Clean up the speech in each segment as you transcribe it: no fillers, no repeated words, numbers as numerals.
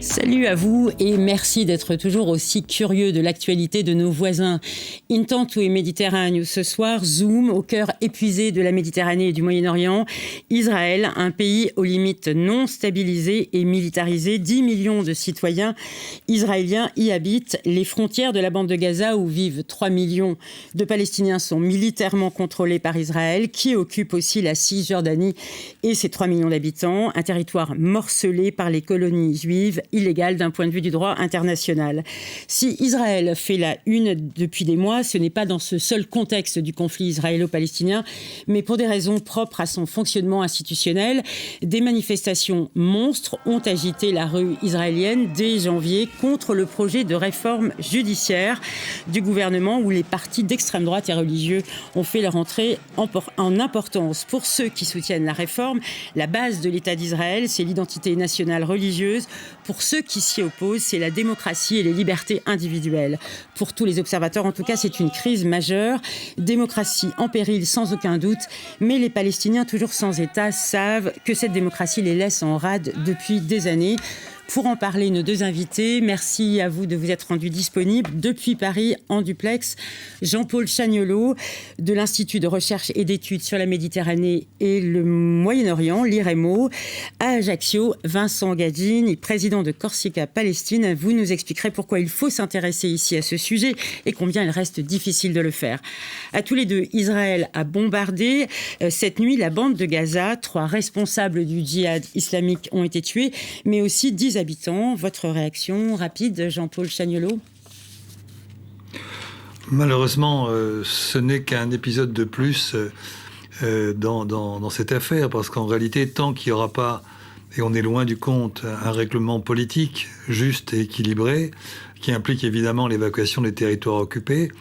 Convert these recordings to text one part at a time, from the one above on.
Salut à vous et merci d'être toujours aussi curieux de l'actualité de nos voisins. Intanto et Méditerranée, ce soir, zoom au cœur épuisé de la Méditerranée et du Moyen-Orient. Israël, un pays aux limites non stabilisées et militarisées. 10 millions de citoyens israéliens y habitent. Les frontières de la bande de Gaza, où vivent 3 millions de Palestiniens, sont militairement contrôlées par Israël, qui occupe aussi la Cisjordanie et ses 3 millions d'habitants. Un territoire morcelé par les colonies juives, illégal d'un point de vue du droit international. Si Israël fait la une depuis des mois, ce n'est pas dans ce seul contexte du conflit israélo-palestinien, mais pour des raisons propres à son fonctionnement institutionnel. Des manifestations monstres ont agité la rue israélienne dès janvier contre le projet de réforme judiciaire du gouvernement, où les partis d'extrême droite et religieux ont fait leur entrée en importance. Pour ceux qui soutiennent la réforme, la base de l'État d'Israël, c'est l'identité nationale religieuse. Pour ceux qui s'y opposent, c'est la démocratie et les libertés individuelles. Pour tous les observateurs, en tout cas, c'est une crise majeure. Démocratie en péril, sans aucun doute. Mais les Palestiniens, toujours sans État, savent que cette démocratie les laisse en rade depuis des années. Pour en parler, nos deux invités, merci à vous de vous être rendus disponibles. Depuis Paris, en duplex, Jean-Paul Chagnolot, de l'Institut de recherche et d'études sur la Méditerranée et le Moyen-Orient, l'IREMO. À Ajaccio, Vincent Gadini, président de Corsica Palestine. Vous nous expliquerez pourquoi il faut s'intéresser ici à ce sujet et combien il reste difficile de le faire. À tous les deux, Israël a bombardé cette nuit la bande de Gaza. 3 responsables du djihad islamique ont été tués, mais aussi 10 habitants. Votre réaction rapide, Jean-Paul Chagnolot? Malheureusement, ce n'est qu'un épisode de plus dans cette affaire, parce qu'en réalité, tant qu'il n'y aura pas, et on est loin du compte, un règlement politique juste et équilibré, qui implique évidemment l'évacuation des territoires occupés,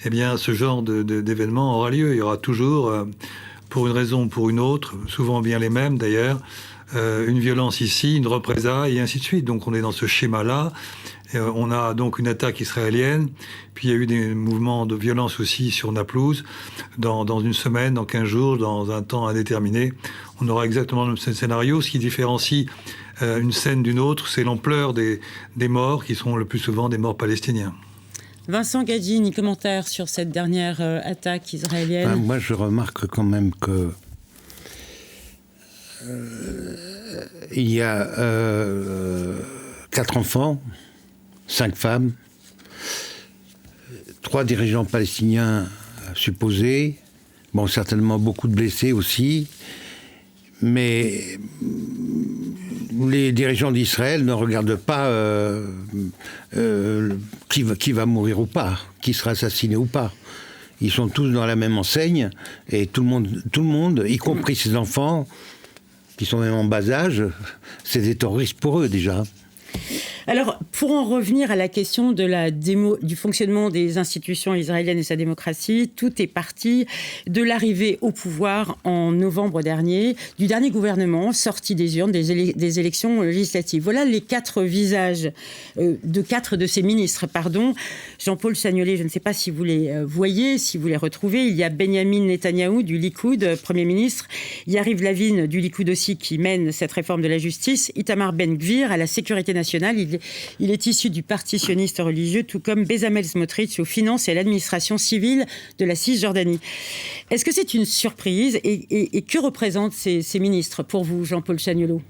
eh bien, ce genre d'événement aura lieu. Il y aura toujours, pour une raison ou pour une autre, souvent bien les mêmes d'ailleurs, une violence ici, une représaille, et ainsi de suite. Donc on est dans ce schéma-là. On a donc une attaque israélienne, puis il y a eu des mouvements de violence aussi sur Naplouse. Dans une semaine, dans 15 jours, dans un temps indéterminé, on aura exactement le même scénario. Ce qui différencie une scène d'une autre, c'est l'ampleur des morts, qui sont le plus souvent des morts palestiniens. Vincent Gadini, commentaire sur cette dernière attaque israélienne? Moi, je remarque quand même que il y a 4 enfants, 5 femmes, 3 dirigeants palestiniens supposés, bon, certainement beaucoup de blessés aussi, mais les dirigeants d'Israël ne regardent pas qui va mourir ou pas, qui sera assassiné ou pas. Ils sont tous dans la même enseigne, et tout le monde, y compris ces enfants, qui sont même en bas âge, c'est des terroristes pour eux déjà. Alors, pour en revenir à la question de du fonctionnement des institutions israéliennes et sa démocratie, tout est parti de l'arrivée au pouvoir en novembre dernier du dernier gouvernement sorti des urnes des élections législatives. Voilà les 4 visages de 4 de ces ministres. Jean-Paul Chagnolot, je ne sais pas si vous les voyez, si vous les retrouvez. Il y a Benyamin Netanyahou du Likoud, Premier ministre. Yariv Lavin du Likoud aussi, qui mène cette réforme de la justice. Itamar Ben-Gvir à la sécurité nationale. Il est issu du parti sioniste religieux, tout comme Bezalel Smotrich aux finances et à l'administration civile de la Cisjordanie. Est-ce que c'est une surprise et que représentent ces ministres pour vous, Jean-Paul Chagnolot?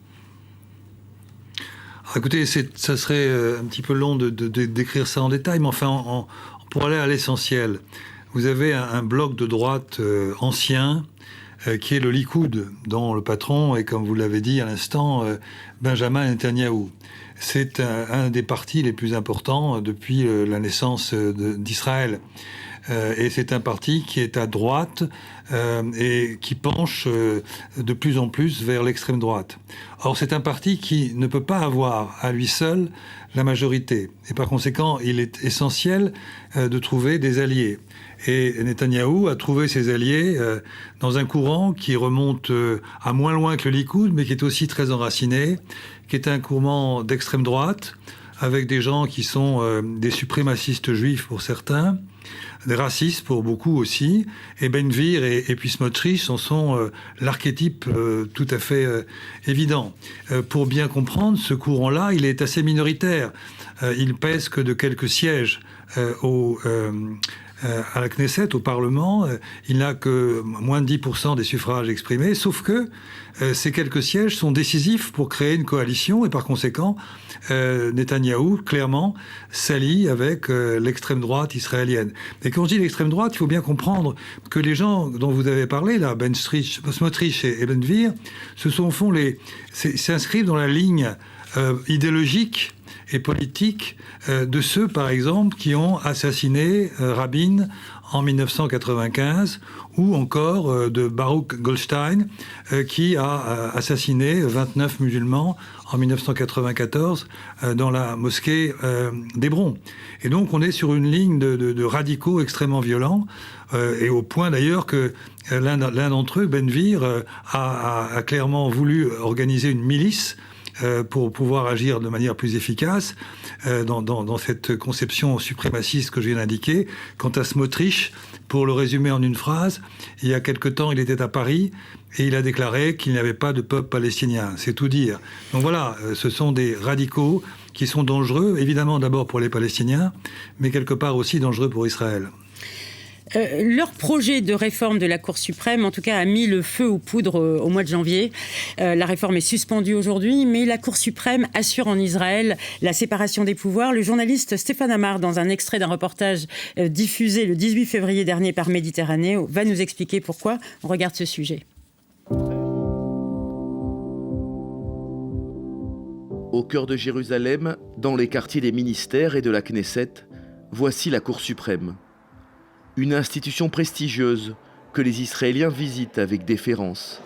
Écoutez, ça serait un petit peu long de décrire ça en détail, mais enfin, pour aller à l'essentiel, vous avez un bloc de droite ancien, qui est le Likoud, dont le patron est, comme vous l'avez dit à l'instant, Benjamin Netanyahou. C'est un des partis les plus importants depuis la naissance d'Israël. Et c'est un parti qui est à droite et qui penche de plus en plus vers l'extrême droite. Or, c'est un parti qui ne peut pas avoir à lui seul la majorité. Et par conséquent, il est essentiel de trouver des alliés. Et Netanyahou a trouvé ses alliés dans un courant qui remonte à moins loin que le Likoud, mais qui est aussi très enraciné, qui est un courant d'extrême droite, avec des gens qui sont des suprémacistes juifs pour certains, des racistes pour beaucoup aussi, et Ben-Gvir et puis Smotrich en sont l'archétype tout à fait évident. Pour bien comprendre, ce courant-là, il est assez minoritaire. Il pèse que de quelques sièges à la Knesset, au Parlement. Il n'a que moins de 10% des suffrages exprimés, sauf que ces quelques sièges sont décisifs pour créer une coalition, et par conséquent, Netanyahou, clairement, s'allie avec l'extrême droite israélienne. Et quand je dis l'extrême droite, il faut bien comprendre que les gens dont vous avez parlé, là, Smotrich et Ben-Gvir, s'inscrivent dans la ligne idéologique et politique de ceux, par exemple, qui ont assassiné Rabin en 1995, ou encore de Baruch Goldstein, qui a assassiné 29 musulmans en 1994 dans la mosquée d'Hébron. Et donc on est sur une ligne de radicaux extrêmement violents, et au point d'ailleurs que l'un d'entre eux, Ben-Gvir, a clairement voulu organiser une milice pour pouvoir agir de manière plus efficace dans cette conception suprémaciste que je viens d'indiquer. Quant à Smotrich, pour le résumer en une phrase, il y a quelque temps, il était à Paris et il a déclaré qu'il n'y avait pas de peuple palestinien. C'est tout dire. Donc voilà, ce sont des radicaux qui sont dangereux, évidemment d'abord pour les Palestiniens, mais quelque part aussi dangereux pour Israël. Leur projet de réforme de la Cour suprême, en tout cas, a mis le feu aux poudres au mois de janvier. La réforme est suspendue aujourd'hui, mais la Cour suprême assure en Israël la séparation des pouvoirs. Le journaliste Stéphane Amar, dans un extrait d'un reportage diffusé le 18 février dernier par Méditerranée, va nous expliquer pourquoi. On regarde ce sujet. Au cœur de Jérusalem, dans les quartiers des ministères et de la Knesset, voici la Cour suprême. Une institution prestigieuse que les Israéliens visitent avec déférence.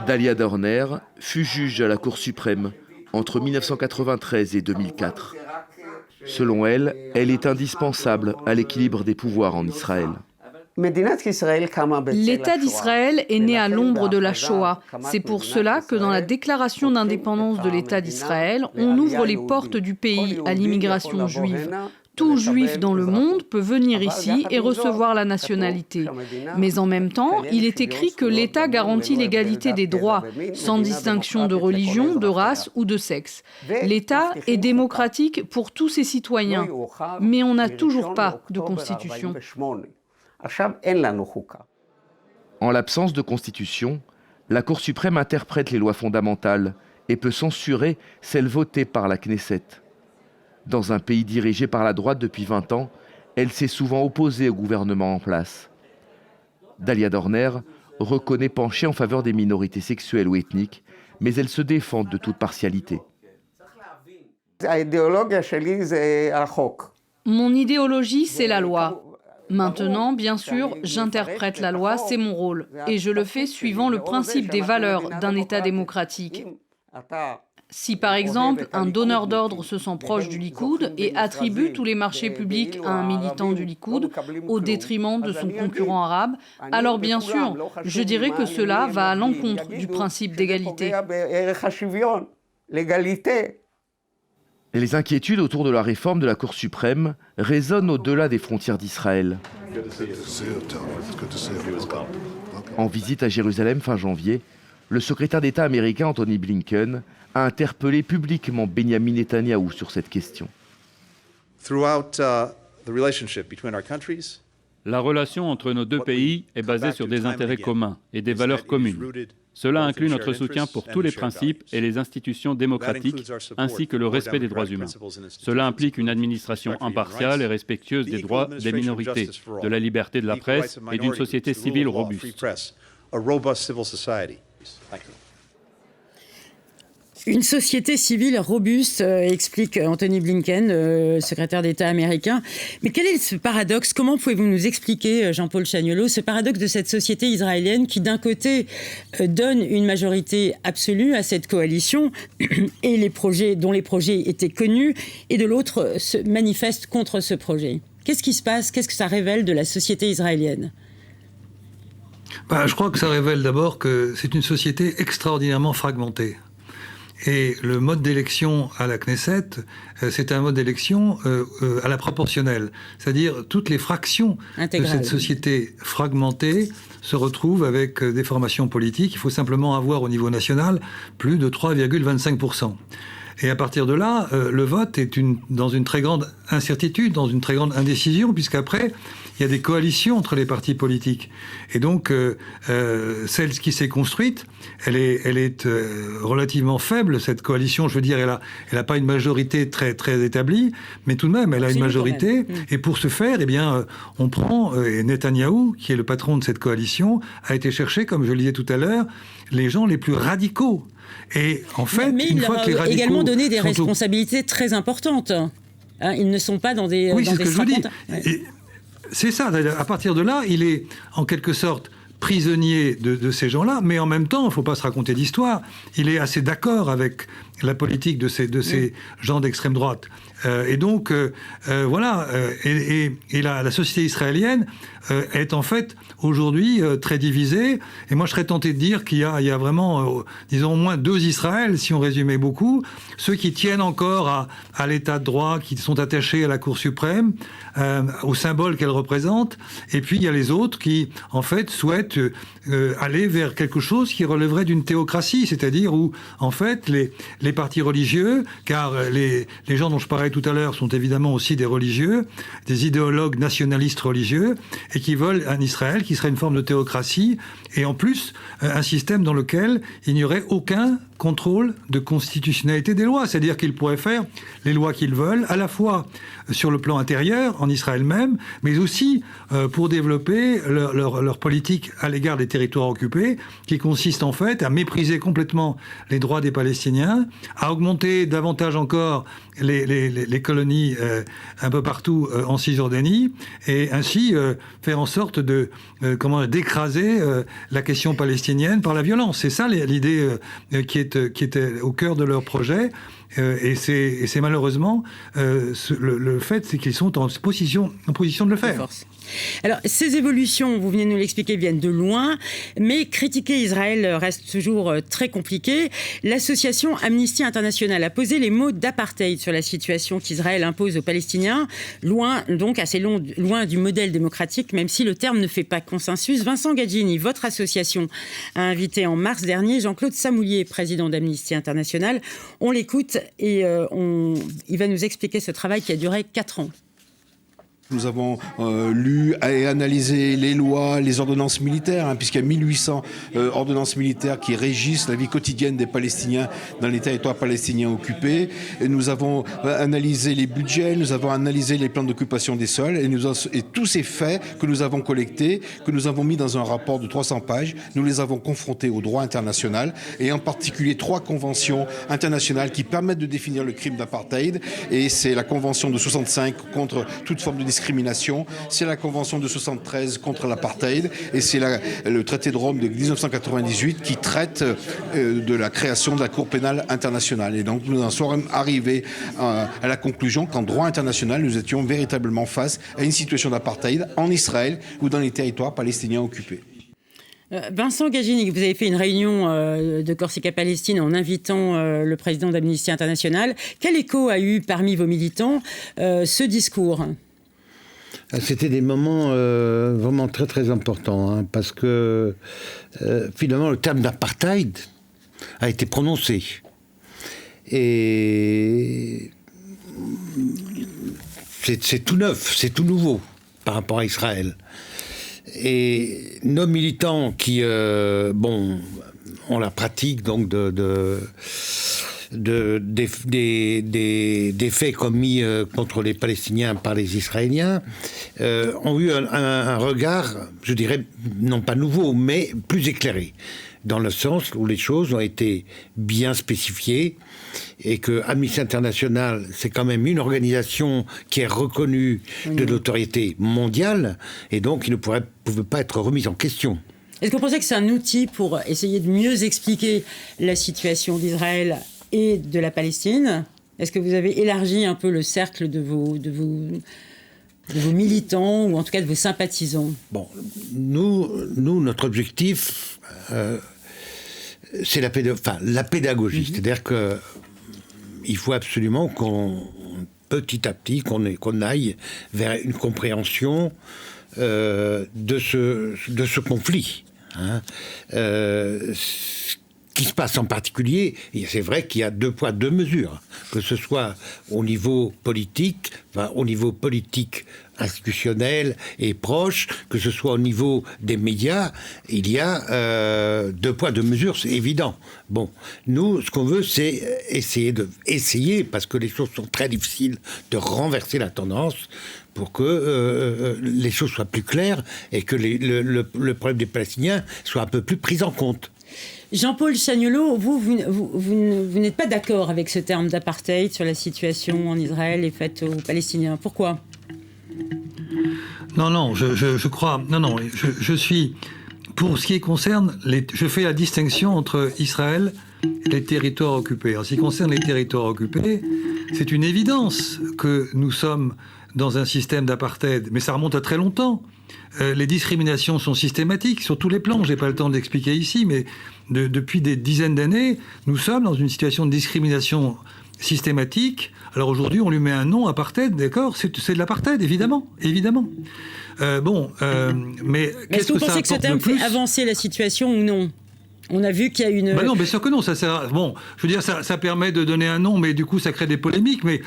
Dalia Dorner fut juge à la Cour suprême entre 1993 et 2004. Selon elle, elle est indispensable à l'équilibre des pouvoirs en Israël. L'État d'Israël est né à l'ombre de la Shoah. C'est pour cela que dans la déclaration d'indépendance de l'État d'Israël, on ouvre les portes du pays à l'immigration juive. Tout juif dans le monde peut venir ici et recevoir la nationalité. Mais en même temps, il est écrit que l'État garantit l'égalité des droits, sans distinction de religion, de race ou de sexe. L'État est démocratique pour tous ses citoyens, mais on n'a toujours pas de constitution. En l'absence de constitution, la Cour suprême interprète les lois fondamentales et peut censurer celles votées par la Knesset. Dans un pays dirigé par la droite depuis 20 ans, elle s'est souvent opposée au gouvernement en place. Dalia Dorner reconnaît pencher en faveur des minorités sexuelles ou ethniques, mais elle se défend de toute partialité. Mon idéologie, c'est la loi. Maintenant, bien sûr, j'interprète la loi, c'est mon rôle. Et je le fais suivant le principe des valeurs d'un État démocratique. Si par exemple, un donneur d'ordre se sent proche du Likoud et attribue tous les marchés publics à un militant du Likoud au détriment de son concurrent arabe, alors bien sûr, je dirais que cela va à l'encontre du principe d'égalité. Les inquiétudes autour de la réforme de la Cour suprême résonnent au-delà des frontières d'Israël. En visite à Jérusalem fin janvier, le secrétaire d'État américain Anthony Blinken a interpellé publiquement Benjamin Netanyahou sur cette question. La relation entre nos deux pays est basée sur des intérêts communs et des valeurs communes. Cela inclut notre soutien pour tous les principes et les institutions démocratiques, ainsi que le respect des droits humains. Cela implique une administration impartiale et respectueuse des droits des minorités, de la liberté de la presse et d'une société civile robuste. Une société civile robuste, explique Anthony Blinken, secrétaire d'État américain. Mais quel est ce paradoxe ? Comment pouvez-vous nous expliquer, Jean-Paul Chagnolot, ce paradoxe de cette société israélienne qui, d'un côté, donne une majorité absolue à cette coalition et dont les projets étaient connus, et de l'autre, se manifeste contre ce projet ? Qu'est-ce qui se passe ? Qu'est-ce que ça révèle de la société israélienne ? Je crois que ça révèle d'abord que c'est une société extraordinairement fragmentée. Et le mode d'élection à la Knesset, c'est un mode d'élection à la proportionnelle. C'est-à-dire toutes les fractions de cette société fragmentée se retrouvent avec des formations politiques. Il faut simplement avoir au niveau national plus de 3,25%. Et à partir de là, le vote est dans une très grande incertitude, dans une très grande indécision, puisqu'après, il y a des coalitions entre les partis politiques. Et donc, celle qui s'est construite, elle est relativement faible, cette coalition. Je veux dire, elle a pas une majorité très, très établie, mais tout de même, elle a une majorité. Et pour ce faire, eh bien, on prend, et Netanyahou, qui est le patron de cette coalition, a été chercher, comme je le disais tout à l'heure, les gens les plus radicaux. Et en fait, mais une fois que les radicaux également donné des responsabilités très importantes. Ils ne sont pas dans des... Oui, c'est ce que je vous dis. Ouais. C'est ça. À partir de là, il est en quelque sorte prisonnier de ces gens-là, mais en même temps, il ne faut pas se raconter d'histoire. Il est assez d'accord avec la politique de ces gens d'extrême droite. Et donc, voilà. Et la société israélienne est en fait aujourd'hui très divisée. Et moi, je serais tenté de dire qu'il y a vraiment, disons, au moins deux Israël, si on résumait beaucoup. Ceux qui tiennent encore à l'état de droit, qui sont attachés à la Cour suprême, au symbole qu'elle représente. Et puis, il y a les autres qui, en fait, souhaitent aller vers quelque chose qui relèverait d'une théocratie, c'est-à-dire où, en fait, les partis religieux, car les gens dont je parlais tout à l'heure sont évidemment aussi des religieux, des idéologues nationalistes religieux, et qui veulent un Israël qui serait une forme de théocratie, et en plus, un système dans lequel il n'y aurait aucun contrôle de constitutionnalité des lois. C'est-à-dire qu'ils pourraient faire les lois qu'ils veulent, à la fois sur le plan intérieur, en Israël même, mais aussi pour développer leur politique à l'égard des territoires occupés, qui consiste en fait à mépriser complètement les droits des Palestiniens, à augmenter davantage encore les colonies un peu partout en Cisjordanie, et ainsi faire en sorte d'écraser la question palestinienne par la violence. C'est ça l'idée qui était au cœur de leur projet. Et c'est malheureusement le fait, c'est qu'ils sont en position de le faire. Alors, ces évolutions, vous venez de nous l'expliquer, viennent de loin, mais critiquer Israël reste toujours très compliqué. L'association Amnesty International a posé les mots d'apartheid sur la situation qu'Israël impose aux Palestiniens, assez loin du modèle démocratique, même si le terme ne fait pas consensus. Vincent Gaggini, votre association a invité en mars dernier Jean-Claude Samoulier, président d'Amnesty International. On l'écoute et il va nous expliquer ce travail qui a duré 4 ans. Nous avons lu et analysé les lois, les ordonnances militaires, puisqu'il y a 1800 ordonnances militaires qui régissent la vie quotidienne des Palestiniens dans les territoires palestiniens occupés. Et nous avons analysé les budgets, nous avons analysé les plans d'occupation des sols, et tous ces faits que nous avons collectés, que nous avons mis dans un rapport de 300 pages, nous les avons confrontés au droit international, et en particulier 3 conventions internationales qui permettent de définir le crime d'apartheid. Et c'est la convention de 65 contre toute forme de discrimination, c'est la convention de 73 contre l'apartheid, et c'est le traité de Rome de 1998 qui traite de la création de la Cour pénale internationale. Et donc nous en sommes arrivés à la conclusion qu'en droit international, nous étions véritablement face à une situation d'apartheid en Israël ou dans les territoires palestiniens occupés. Vincent Gaggini, vous avez fait une réunion de Corsica Palestine en invitant le président d'Amnesty International. Quel écho a eu parmi vos militants ce discours ? C'était des moments vraiment très très importants, parce que finalement le terme d'apartheid a été prononcé. Et c'est tout neuf, c'est tout nouveau par rapport à Israël. Et nos militants qui ont la pratique donc des faits commis contre les Palestiniens par les Israéliens ont eu un regard, je dirais, non pas nouveau, mais plus éclairé, dans le sens où les choses ont été bien spécifiées et que Amnesty International, c'est quand même une organisation qui est reconnue de l'autorité mondiale, et donc il ne pouvait pas être remise en question. Est-ce que vous pensez que c'est un outil pour essayer de mieux expliquer la situation d'Israël et de la Palestine? Est-ce que vous avez élargi un peu le cercle de de vos militants ou en tout cas de vos sympathisants? Bon, nous notre objectif, c'est la pédagogie. C'est-à-dire qu'il faut absolument petit à petit, qu'on aille vers une compréhension de ce conflit. Qui se passe en particulier, et c'est vrai qu'il y a 2 poids 2 mesures, que ce soit au niveau politique, institutionnel et proche, que ce soit au niveau des médias, il y a 2 poids 2 mesures, c'est évident. Bon, nous, ce qu'on veut, c'est essayer, parce que les choses sont très difficiles, de renverser la tendance pour que les choses soient plus claires et que le problème des Palestiniens soit un peu plus pris en compte. Jean-Paul Chagnollaud, vous n'êtes pas d'accord avec ce terme d'apartheid sur la situation en Israël et faite aux Palestiniens. Pourquoi ? Non, je crois... Non, je suis... Pour ce qui concerne... je fais la distinction entre Israël et les territoires occupés. En ce qui concerne les territoires occupés, c'est une évidence que nous sommes dans un système d'apartheid. Mais ça remonte à très longtemps. Les discriminations sont systématiques sur tous les plans. Je n'ai pas le temps de l'expliquer ici, mais depuis des dizaines d'années, nous sommes dans une situation de discrimination systématique. Alors aujourd'hui, on lui met un nom, apartheid, d'accord ? C'est de l'apartheid, évidemment. Mais est-ce que vous pensez que ce terme fait avancer la situation ou non ? On a vu qu'il y a une... non, bien sûr que non. Ça sert bon, je veux dire, ça permet de donner un nom, mais du coup, ça crée des polémiques. Mais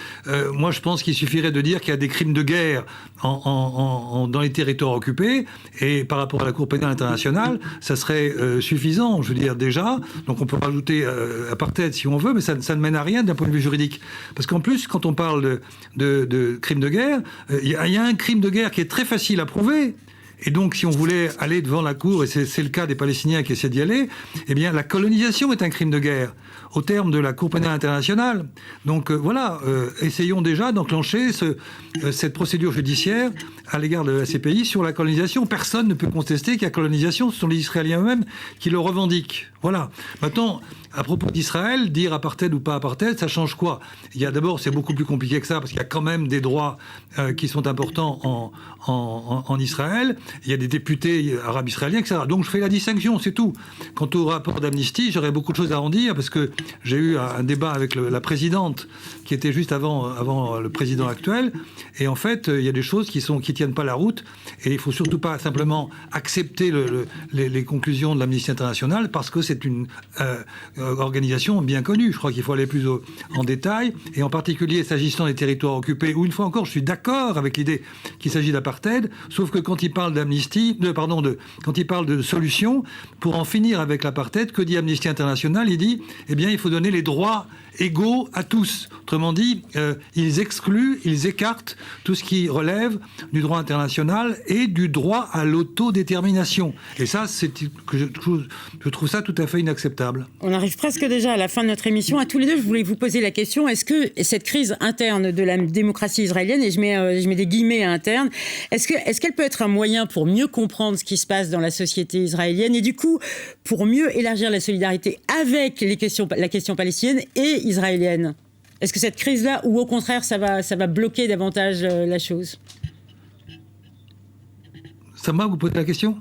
moi, je pense qu'il suffirait de dire qu'il y a des crimes de guerre dans les territoires occupés. Et par rapport à la Cour pénale internationale, ça serait suffisant, je veux dire, déjà. Donc, on peut rajouter apartheid si on veut, mais ça ne mène à rien d'un point de vue juridique. Parce qu'en plus, quand on parle de crimes de guerre, il y a un crime de guerre qui est très facile à prouver. Et donc, si on voulait aller devant la Cour, et c'est le cas des Palestiniens qui essaient d'y aller, eh bien, la colonisation est un crime de guerre, au terme de la Cour pénale internationale. Donc, essayons déjà d'enclencher cette procédure judiciaire à l'égard de la CPI sur la colonisation. Personne ne peut contester qu'il y a colonisation, ce sont les Israéliens eux-mêmes qui le revendiquent. Voilà. Maintenant, à propos d'Israël, dire apartheid ou pas apartheid, ça change quoi ? D'abord, c'est beaucoup plus compliqué que ça, parce qu'il y a quand même des droits qui sont importants en Israël. Il y a des députés arabes israéliens, etc. Donc je fais la distinction, c'est tout. Quant au rapport d'Amnesty, j'aurais beaucoup de choses à en dire, parce que j'ai eu un débat avec la présidente, qui était juste avant le président actuel. Et en fait, il y a des choses qui tiennent pas la route. Et il faut surtout pas simplement accepter les conclusions de l'Amnesty International, parce que c'est une organisation bien connue. Je crois qu'il faut aller plus en détail, et en particulier s'agissant des territoires occupés, où une fois encore, je suis d'accord avec l'idée qu'il s'agit d'apartheid, sauf que quand il parle quand il parle de solution pour en finir avec l'apartheid, que dit Amnesty International ? Il dit, il faut donner les droits égaux à tous. Autrement dit, ils excluent, ils écartent tout ce qui relève du droit international et du droit à l'autodétermination. Et ça, je trouve ça tout à fait inacceptable. On arrive presque déjà à la fin de notre émission. À tous les deux, je voulais vous poser la question, est-ce que cette crise interne de la démocratie israélienne, et je mets des guillemets à interne, est-ce qu'elle peut être un moyen pour mieux comprendre ce qui se passe dans la société israélienne et du coup, pour mieux élargir la solidarité avec la question palestinienne et israélienne ? Est-ce que cette crise-là, ou au contraire, ça va bloquer davantage la chose ? Sama, vous posez la question ?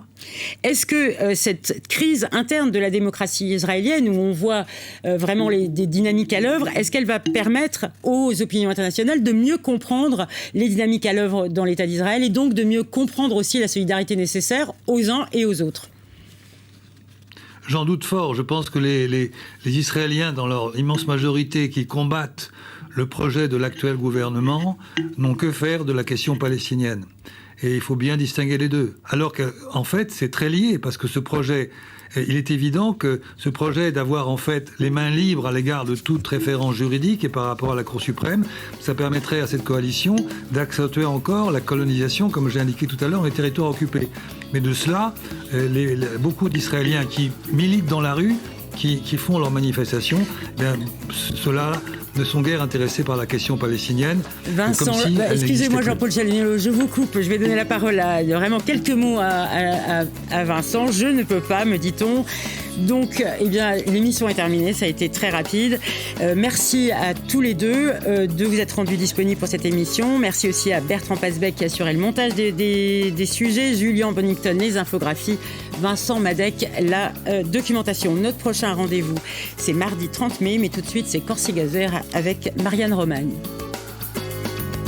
Est-ce que cette crise interne de la démocratie israélienne, où on voit vraiment des dynamiques à l'œuvre, est-ce qu'elle va permettre aux opinions internationales de mieux comprendre les dynamiques à l'œuvre dans l'État d'Israël et donc de mieux comprendre aussi la solidarité nécessaire aux uns et aux autres ? J'en doute fort. Je pense que les Israéliens, dans leur immense majorité, qui combattent le projet de l'actuel gouvernement, n'ont que faire de la question palestinienne. Et il faut bien distinguer les deux. Alors qu'en fait, c'est très lié, parce que ce projet, il est évident que ce projet d'avoir en fait les mains libres à l'égard de toute référence juridique et par rapport à la Cour suprême, ça permettrait à cette coalition d'accentuer encore la colonisation, comme j'ai indiqué tout à l'heure, dans les territoires occupés. Mais de cela, beaucoup d'Israéliens qui militent dans la rue, qui font leurs manifestations, ceux-là ne sont guère intéressés par la question palestinienne. Vincent, excusez-moi Jean-Paul Chagnollaud, je vous coupe, je vais donner la parole à vraiment quelques mots à Vincent. Je ne peux pas, me dit-on, Donc, eh bien, l'émission est terminée, ça a été très rapide. Merci à tous les deux de vous être rendus disponibles pour cette émission. Merci aussi à Bertrand Pasbeck qui a assuré le montage des sujets, Julien Bonington, les infographies, Vincent Madec, la documentation. Notre prochain rendez-vous, c'est mardi 30 mai, mais tout de suite, c'est Corsicazer avec Marianne Romagne.